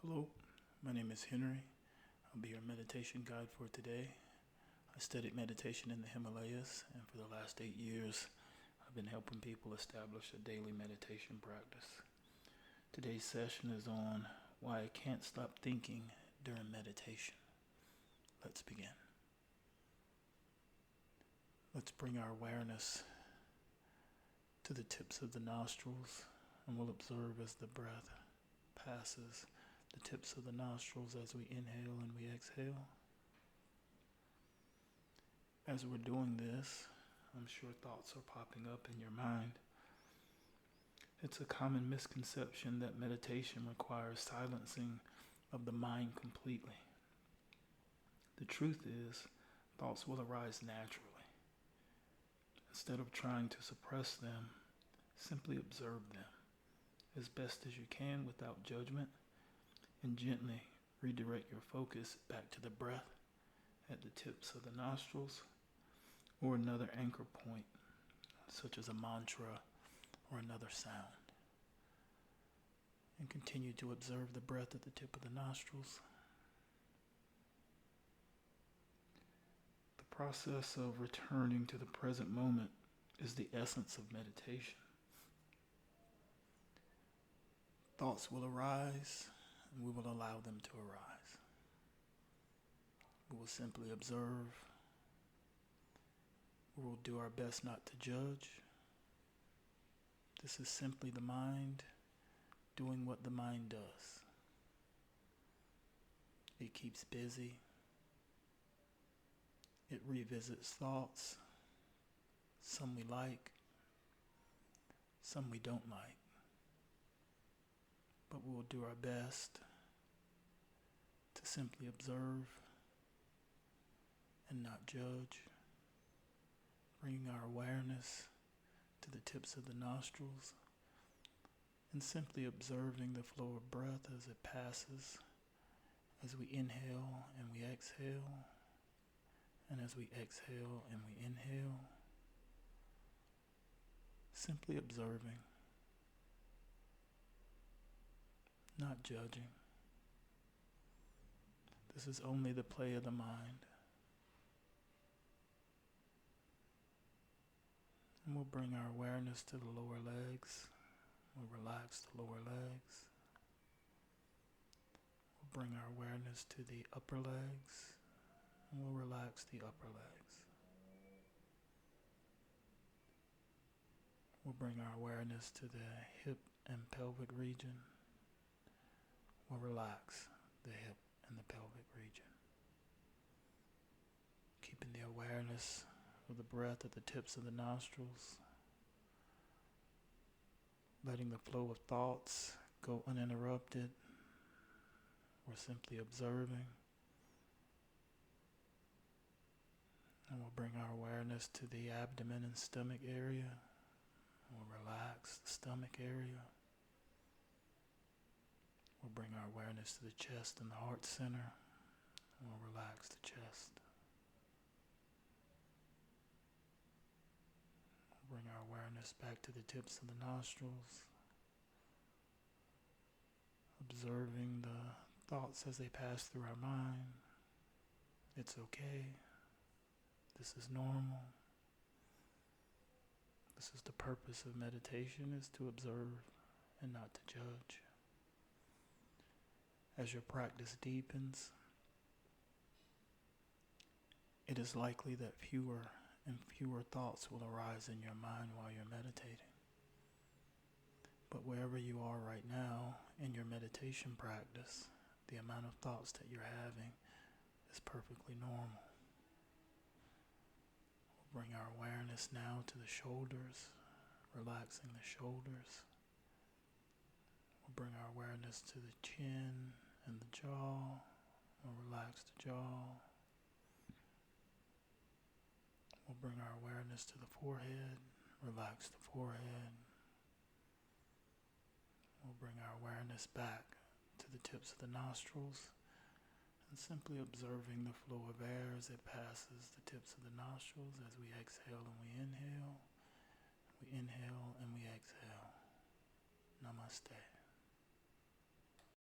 Hello, my name is Henry. I'll be your meditation guide for today. I studied meditation in the Himalayas, and for the last 8 years, I've been helping people establish a daily meditation practice. Today's session is on why I can't stop thinking during meditation. Let's begin. Let's bring our awareness to the tips of the nostrils, and we'll observe as the breath passes the tips of the nostrils as we inhale and we exhale. As we're doing this, I'm sure thoughts are popping up in your mind. It's a common misconception that meditation requires silencing of the mind completely. The truth is, thoughts will arise naturally. Instead of trying to suppress them, simply observe them as best as you can without judgment, and gently redirect your focus back to the breath at the tips of the nostrils or another anchor point, such as a mantra or another sound. And continue to observe the breath at the tip of the nostrils. The process of returning to the present moment is the essence of meditation. Thoughts will arise, and we will allow them to arise. We will simply observe. We will do our best not to judge. This is simply the mind doing what the mind does. It keeps busy. It revisits thoughts. Some we like, some we don't like. But we will do our best to simply observe and not judge, bringing our awareness to the tips of the nostrils and simply observing the flow of breath as it passes, as we inhale and we exhale, and as we exhale and we inhale, simply observing, not judging. This is only the play of the mind. And we'll bring our awareness to the lower legs. We'll relax the lower legs. We'll bring our awareness to the upper legs. And we'll relax the upper legs. We'll bring our awareness to the hip and pelvic region. We'll relax the hip and the pelvic region. Keeping the awareness of the breath at the tips of the nostrils. Letting the flow of thoughts go uninterrupted. We're simply observing. And we'll bring our awareness to the abdomen and stomach area. We'll relax the stomach area. We'll bring our awareness to the chest and the heart center. We'll relax the chest. We'll bring our awareness back to the tips of the nostrils. Observing the thoughts as they pass through our mind. It's okay. This is normal. This is the purpose of meditation, is to observe and not to judge. As your practice deepens, it is likely that fewer and fewer thoughts will arise in your mind while you're meditating. But wherever you are right now in your meditation practice, the amount of thoughts that you're having is perfectly normal. We'll bring our awareness now to the shoulders, relaxing the shoulders. We'll bring our awareness to the chin and the jaw. We'll relax the jaw. We'll bring our awareness to the forehead, relax the forehead. We'll bring our awareness back to the tips of the nostrils and simply observing the flow of air as it passes the tips of the nostrils as we exhale and we inhale and we exhale. Namaste.